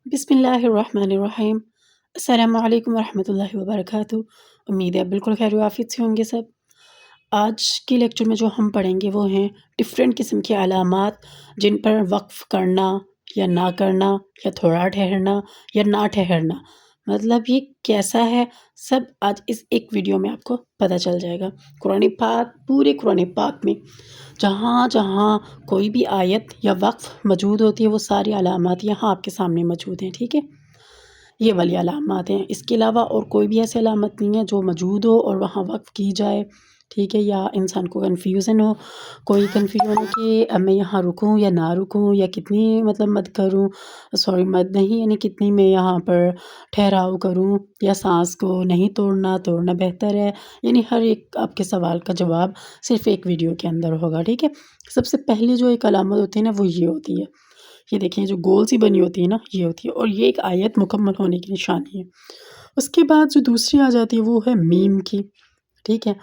بسم اللہ الرحمن الرحیم۔ السلام علیکم ورحمۃ اللہ وبرکاتہ۔ امید ہے آپ بالکل خیر و عافیت سے ہوں گے سب۔ آج کے لیکچر میں جو ہم پڑھیں گے وہ ہیں ڈفرینٹ قسم کی علامات جن پر وقف کرنا یا نہ کرنا یا تھوڑا ٹھہرنا یا نہ ٹھہرنا، مطلب یہ کیسا ہے، سب آج اس ایک ویڈیو میں آپ کو پتہ چل جائے گا۔ قرآن پاک، پورے قرآن پاک میں جہاں جہاں کوئی بھی آیت یا وقف موجود ہوتی ہے وہ ساری علامات یہاں آپ کے سامنے موجود ہیں، ٹھیک ہے؟ یہ والی علامات ہیں، اس کے علاوہ اور کوئی بھی ایسی علامت نہیں ہے جو موجود ہو اور وہاں وقف کی جائے، ٹھیک ہے؟ یا انسان کو کنفیوژن ہو، کوئی کنفیوژن ہو کہ اب میں یہاں رکوں یا نہ رکوں، یا کتنی مطلب مد کروں، مد نہیں یعنی کتنی میں یہاں پر ٹھہراؤ کروں، یا سانس کو نہیں توڑنا بہتر ہے، یعنی ہر ایک آپ کے سوال کا جواب صرف ایک ویڈیو کے اندر ہوگا، ٹھیک ہے؟ سب سے پہلی جو ایک علامت ہوتی ہے نا وہ یہ ہوتی ہے، یہ دیکھیں جو گول سی بنی ہوتی ہے نا یہ ہوتی ہے، اور یہ ایک آیت مکمل ہونے کی نشانی ہے۔ اس کے بعد جو دوسری آ جاتی ہے وہ ہے میم کی، ٹھیک ہے؟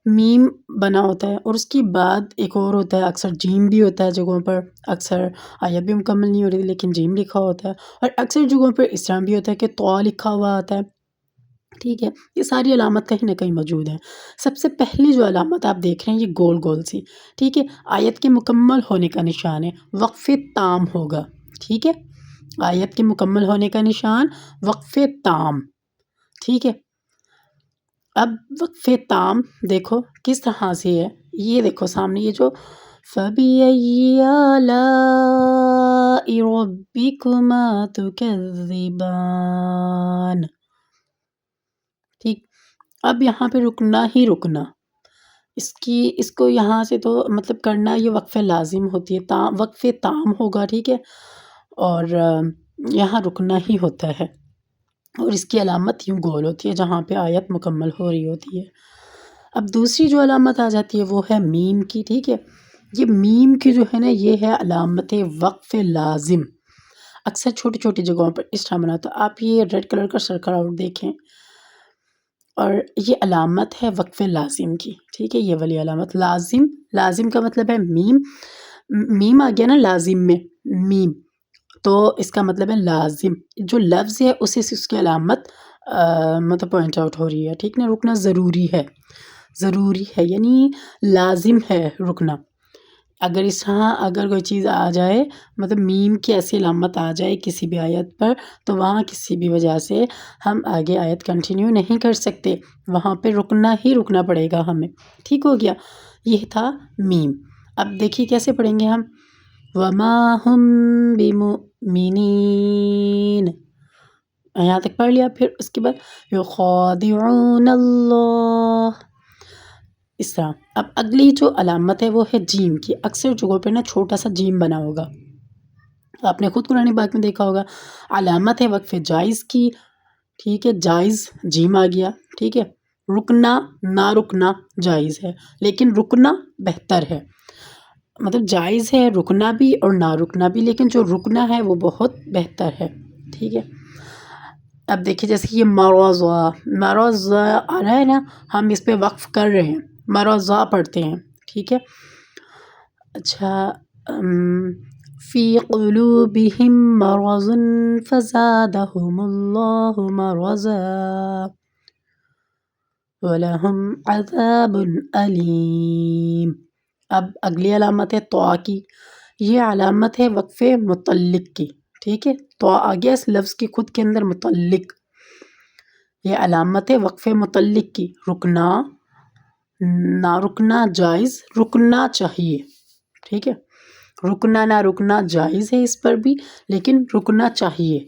میم بنا ہوتا ہے اور اس کے بعد ایک اور ہوتا ہے، اکثر جیم بھی ہوتا ہے جگہوں پر، اکثر آیت بھی مکمل نہیں ہو رہی لیکن جیم لکھا ہوتا ہے، اور اکثر جگہوں پر اس طرح بھی ہوتا ہے کہ طا لکھا ہوا آتا ہے، ٹھیک ہے؟ یہ ساری علامت کہیں نہ کہیں موجود ہیں۔ سب سے پہلی جو علامت آپ دیکھ رہے ہیں یہ گول گول سی، ٹھیک ہے؟ آیت کے مکمل ہونے کا نشان ہے، وقف تام ہوگا، ٹھیک ہے؟ آیت کے مکمل ہونے کا نشان وقف تام، ٹھیک ہے؟ اب وقف تام دیکھو کس طرح سے ہے، یہ دیکھو سامنے یہ جو فَبِأَيِّ آلَاءِ رَبِّكُمَا تُكَذِّبَانِ، ٹھیک؟ اب یہاں پہ رکنا ہی رکنا، اس کو یہاں سے تو مطلب کرنا یہ وقف لازم ہوتی ہے، وقف تام ہوگا، ٹھیک ہے؟ اور یہاں رکنا ہی ہوتا ہے، اور اس کی علامت یوں گول ہوتی ہے جہاں پہ آیت مکمل ہو رہی ہوتی ہے۔ اب دوسری جو علامت آ جاتی ہے وہ ہے میم کی، ٹھیک ہے؟ یہ میم کی جو ہے نا یہ ہے علامت وقف لازم، اکثر چھوٹی چھوٹی جگہوں پر اس طرح بنا ہوتا ہے۔ آپ یہ ریڈ کلر کا سرکل آؤٹ دیکھیں، اور یہ علامت ہے وقف لازم کی، ٹھیک ہے؟ یہ والی علامت لازم کا مطلب ہے میم آ گیا نا لازم میں، میم تو اس کا مطلب ہے لازم، جو لفظ ہے اسے سے اس کی علامت مطلب پوائنٹ آؤٹ ہو رہی ہے، ٹھیک نا؟ رکنا ضروری ہے یعنی لازم ہے رکنا۔ اگر اس طرح اگر کوئی چیز آ جائے، مطلب میم کی ایسی علامت آ جائے کسی بھی آیت پر، تو وہاں کسی بھی وجہ سے ہم آگے آیت کنٹینیو نہیں کر سکتے، وہاں پہ رکنا ہی رکنا پڑے گا ہمیں، ٹھیک ہو گیا؟ یہ تھا میم۔ اب دیکھیے کیسے پڑھیں گے ہم، وَمَا هُم بِمُؤْمِنِينَ، یہاں تک پڑھ لیا، پھر اس کے بعد يُخَادِعُونَ اللَّهَ، اس طرح۔ اب اگلی جو علامت ہے وہ ہے جیم کی، اکثر جگہوں پہ نا چھوٹا سا جیم بنا ہوگا، آپ نے خود قرآن پاک میں دیکھا ہوگا۔ علامت ہے وقف جائز کی، ٹھیک ہے؟ جائز جیم آ گیا، ٹھیک ہے؟ رکنا نہ رکنا جائز ہے لیکن رکنا بہتر ہے، مطلب جائز ہے رکنا بھی اور نہ رکنا بھی، لیکن جو رکنا ہے وہ بہت بہتر ہے، ٹھیک ہے؟ اب دیکھیے جیسے یہ مرضا آ رہا ہے نا، ہم اس پہ وقف کر رہے ہیں، مرضا پڑھتے ہیں، ٹھیک ہے؟ اچھا، فی قلوبہم مرض فزادہم اللہ مرضا وَلَهُمْ عَذَابٌ علیم۔ اب اگلی علامت ہے طا کی، یہ علامت ہے وقف متعلق کی، ٹھیک ہے؟ طا آ گیا اس لفظ کی خود کے اندر متعلق، یہ علامت ہے وقف متعلق کی، رکنا نہ رکنا جائز، رکنا چاہیے، ٹھیک ہے؟ رکنا نہ رکنا جائز ہے اس پر بھی، لیکن رکنا چاہیے۔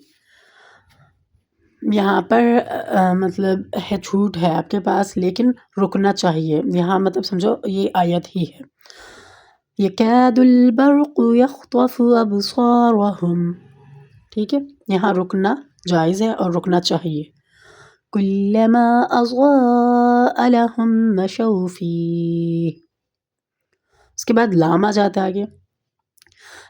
یہاں پر مطلب ہے چھوٹ ہے آپ کے پاس لیکن رکنا چاہیے، یہاں مطلب سمجھو یہ آیت ہی ہے، یکاد البرق یخطف ابصارہم، ٹھیک ہے؟ یہاں رکنا جائز ہے اور رکنا چاہیے۔ کلما اضاء لہم مشوا فیہ، اس کے بعد لام آ جاتا ہے آگے،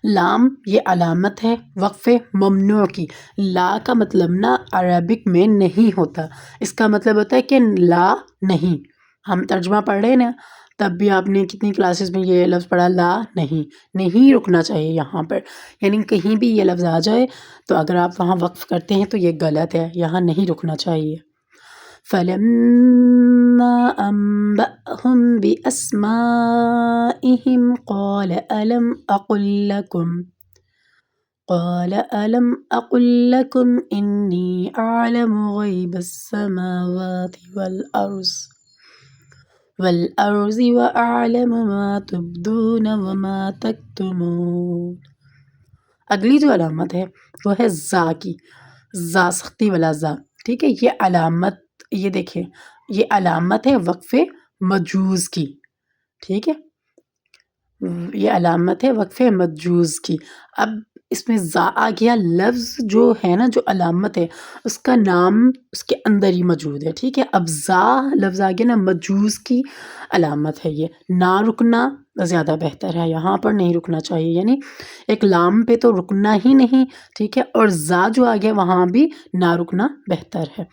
لام یہ علامت ہے وقف ممنوع کی، لا کا مطلب نا عربک میں نہیں ہوتا، اس کا مطلب ہوتا ہے کہ لا نہیں، ہم ترجمہ پڑھ رہے ہیں نا تب بھی آپ نے کتنی کلاسز میں یہ لفظ پڑھا لا نہیں رکنا چاہیے یہاں پر، یعنی کہیں بھی یہ لفظ آ جائے تو اگر آپ وہاں وقف کرتے ہیں تو یہ غلط ہے، یہاں نہیں رکنا چاہیے۔ فَلَمَّا أَنبَأَهُم بِأَسْمَائِهِمْ قَالَ أَلَمْ أَقُل لَّكُمْ إِنِّي أَعْلَمُ غَيْبَ السَّمَاوَاتِ وَالْأَرْضِ وَأَعْلَمُ مَا تُبْدُونَ وَمَا تَكْتُمُونَ۔ اگلی جو علامت ہے وہ ہے زا کی، زا سختی والا زا، ٹھیک ہے، یہ علامت، یہ دیکھیں یہ علامت ہے وقف مجوز کی، ٹھیک ہے، یہ علامت ہے وقف مجوز کی۔ اب اس میں زا آ گیا، لفظ جو ہے نا، جو علامت ہے اس کا نام اس کے اندر ہی موجود ہے، ٹھیک ہے۔ اب زا لفظ آ گیا نا، مجوز کی علامت ہے، یہ نہ رکنا زیادہ بہتر ہے، یہاں پر نہیں رکنا چاہیے، یعنی ایک لام پہ تو رکنا ہی نہیں، ٹھیک ہے، اور زا جو آ گیا وہاں بھی نہ رکنا بہتر ہے۔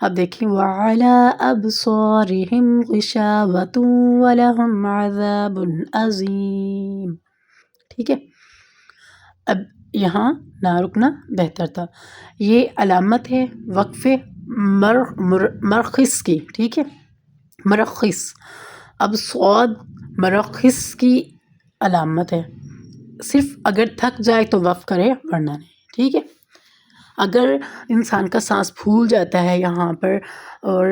اب دیکھیں وَعَلَىٰ أَبْصَارِهِمْ غِشَاوَةٌ وَلَهُمْ عَذَابٌ عَظِيمٌ، ٹھیک ہے۔ اب یہاں نہ رکنا بہتر تھا، یہ علامت ہے وقف مرخص کی، ٹھیک ہے، مرخص۔ اب صاد مرخص کی علامت ہے، صرف اگر تھک جائے تو وقف کرے ورنہ نہیں، ٹھیک ہے۔ اگر انسان کا سانس پھول جاتا ہے یہاں پر اور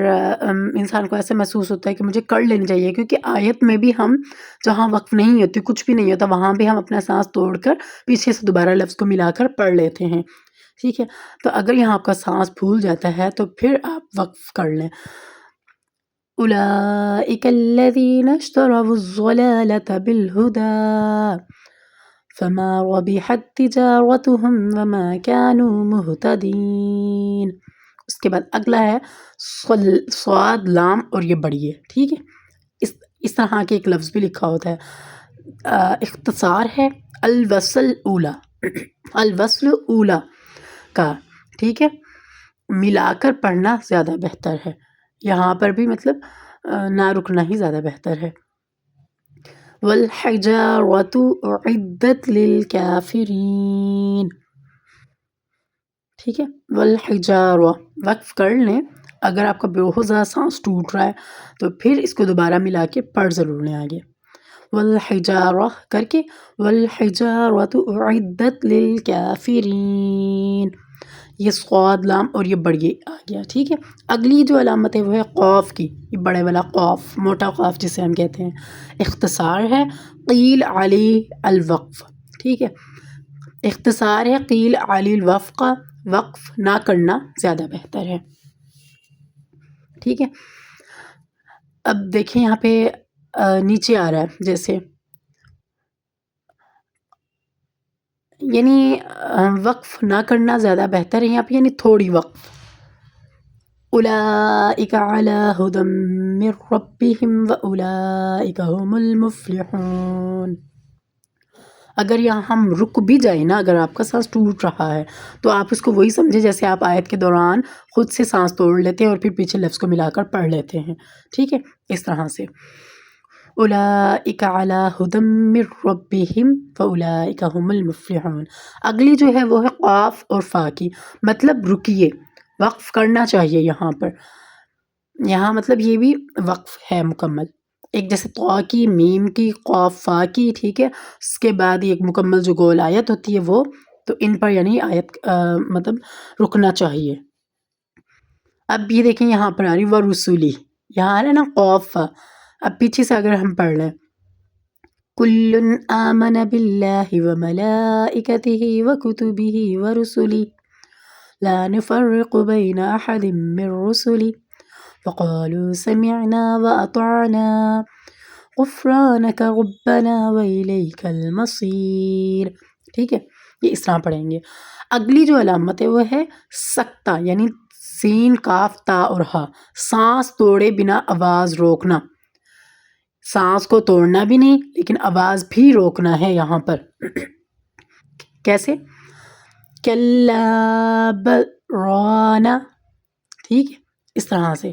انسان کو ایسے محسوس ہوتا ہے کہ مجھے کر لینی چاہیے، کیونکہ آیت میں بھی ہم جہاں وقف نہیں ہوتی، کچھ بھی نہیں ہوتا، وہاں بھی ہم اپنا سانس توڑ کر پیچھے سے دوبارہ لفظ کو ملا کر پڑھ لیتے ہیں، ٹھیک ہے۔ تو اگر یہاں آپ کا سانس پھول جاتا ہے تو پھر آپ وقف کر لیں۔ أولئك الذين اشتروا الضلالة بالهدى فما ربحت تجارتهم وما كانوا مهتدين۔ اس کے بعد اگلا ہے صاد لام اور یہ بڑی ہے، ٹھیک ہے، اس طرح کے ایک لفظ بھی لکھا ہوتا ہے، اختصار ہے الوصل اولا، الوصل اولا کا، ٹھیک ہے، ملا کر پڑھنا زیادہ بہتر ہے، یہاں پر بھی مطلب نہ رکنا ہی زیادہ بہتر ہے۔ وَالْحِجَارَةُ أُعِدَّتْ لِلْكَافِرِينَ، ٹھیک ہے، والحجارہ وقف کر لیں، اگر آپ کا بہت زیادہ سانس ٹوٹ رہا ہے تو پھر اس کو دوبارہ ملا کے پڑھ ضرور لیں آگے، والحجارہ کر کے، والحجارۃ اعدت للکافرین، یہ صاد لام اور یہ بڑی آ گیا، ٹھیک ہے۔ اگلی جو علامت ہے وہ ہے قاف کی، یہ بڑے والا قاف، موٹا قاف جسے ہم کہتے ہیں، اختصار ہے قیل علی الوقف، ٹھیک ہے، اختصار ہے قیل علی الوقف کا، وقف نہ کرنا زیادہ بہتر ہے، ٹھیک ہے۔ اب دیکھیں یہاں پہ نیچے آ رہا ہے جیسے، یعنی وقف نہ کرنا زیادہ بہتر ہے یہاں پہ، یعنی تھوڑی وقف۔ اولئک علی ھدی من ربہم واولئک ھم المفلحون۔ اگر یہاں ہم رک بھی جائیں نا، اگر آپ کا سانس ٹوٹ رہا ہے تو آپ اس کو وہی سمجھے جیسے آپ آیت کے دوران خود سے سانس توڑ لیتے ہیں اور پھر پیچھے لفظ کو ملا کر پڑھ لیتے ہیں، ٹھیک ہے، اس طرح سے۔ اولئک علی ھدی من ربہم واولئک ھم المفلحون۔ اگلی جو ہے وہ ہے قاف اور فا کی، مطلب رکیے، وقف کرنا چاہیے یہاں پر، یہاں مطلب یہ بھی وقف ہے مکمل، ایک جیسے طا کی، میم کی، قاف فا کی، ٹھیک ہے، اس کے بعد ایک مکمل جو گول آیت ہوتی ہے وہ، تو ان پر یعنی آیت مطلب رکنا چاہیے۔ اب یہ دیکھیں یہاں پر آ رہی ورسولی، یہاں آ رہا ہے نا قاف فا، اب پیچھے سے اگر ہم پڑھ لیں کل آمن باللہ وملائکتہ وکتبہ ورسلہ لا نفرق بین احد من رسلہ وقالوا سمعنا واطعنا غفرانک ربنا والیک المصیر، ٹھیک ہے، یہ اس طرح پڑھیں گے۔ اگلی جو علامت ہے وہ ہے سکتہ، یعنی سین کاف تا اور ہا، سانس توڑے بنا آواز روکنا، سانس کو توڑنا بھی نہیں لیکن آواز بھی روکنا ہے یہاں پر، کیسے؟ کلا بل رانا، ٹھیک ہے، اس طرح سے۔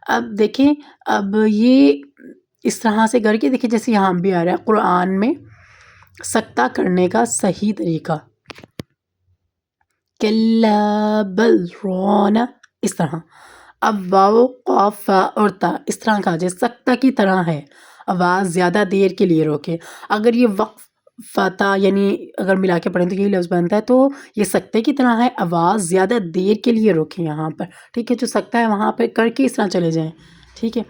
اب دیکھیں اب یہ اس طرح سے کر کے دیکھیں، جیسے یہاں بھی آ رہا ہے قرآن میں سکتہ کرنے کا صحیح طریقہ، کلا بل ران، اس طرح۔ اب واو قاف فا اور تا اس طرح کہا جائے سکتہ کی طرح ہے، آواز زیادہ دیر کے لیے روکے۔ اگر یہ وقف فتا یعنی اگر ملا کے پڑھیں تو یہی لفظ بنتا ہے، تو یہ سکتے کی طرح ہے، آواز زیادہ دیر کے لیے روکیں یہاں پر، ٹھیک ہے؟ جو سکتہ ہے وہاں پہ کر کے اس طرح چلے جائیں، ٹھیک ہے؟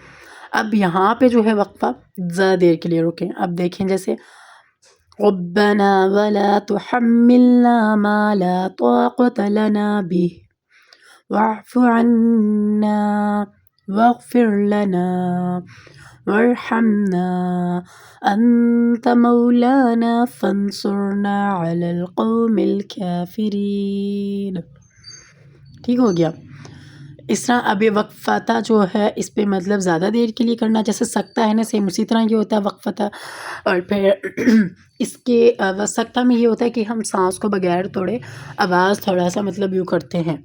اب یہاں پہ جو ہے وقفہ زیادہ دیر کے لیے روکیں۔ اب دیکھیں جیسے ربنا ولا تحملنا ما لا طاقة لنا به واعف عنا واغفر لنا وارحمنا انت مولانا فانصرنا على القوم الكافرین، ٹھیک ہو گیا؟ اس طرح اب یہ وقفتہ جو ہے اس پہ مطلب زیادہ دیر کے لیے کرنا، جیسے سکتہ ہے نا، سیم اسی طرح یہ ہوتا ہے وقفتہ۔ اور پھر اس کے سکتہ میں یہ ہوتا ہے کہ ہم سانس کو بغیر توڑے آواز تھوڑا سا مطلب یوں کرتے ہیں،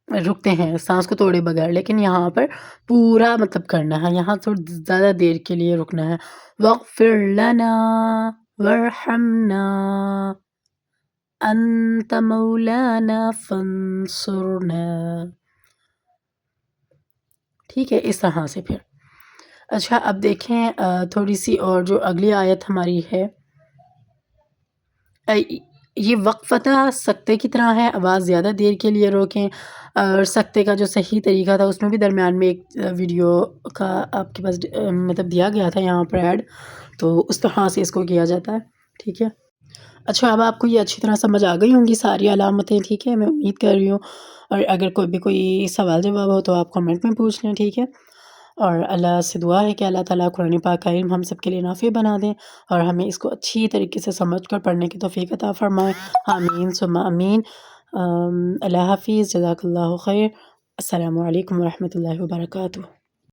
رکتے ہیں سانس کو توڑے بغیر، لیکن یہاں پر پورا مطلب کرنا ہے، یہاں تھوڑا زیادہ دیر کے لیے رکنا ہے۔ وَاغْفِرْ لَنَا وَارْحَمْنَا انت مولانا فانصرنا، ٹھیک ہے؟ اس طرح سے پھر اچھا اب دیکھیں تھوڑی سی اور جو اگلی آیت ہماری ہے، یہ وقفتہ سکتے کی طرح ہے، آواز زیادہ دیر کے لیے روکیں۔ اور سکتے کا جو صحیح طریقہ تھا اس میں بھی درمیان میں ایک ویڈیو کا آپ کے پاس مطلب دیا گیا تھا یہاں پر ایڈ، تو اس طرح سے اس کو کیا جاتا ہے، ٹھیک ہے؟ اچھا اب آپ کو یہ اچھی طرح سمجھ آ گئی ہوں گی ساری علامتیں، ٹھیک ہے؟ میں امید کر رہی ہوں، اور اگر کوئی بھی کوئی سوال جواب ہو تو آپ کمنٹ میں پوچھ لیں، ٹھیک ہے؟ اور اللہ سے دعا ہے کہ اللہ تعالیٰ قرآن پاک کا علم ہم سب کے لیے نافع بنا دیں، اور ہمیں اس کو اچھی طریقے سے سمجھ کر پڑھنے کی توفیق عطا فرمائے، آمین ثم آمین۔ اللہ حافظ، جزاک اللہ خیر، السلام علیکم ورحمۃ اللہ وبرکاتہ۔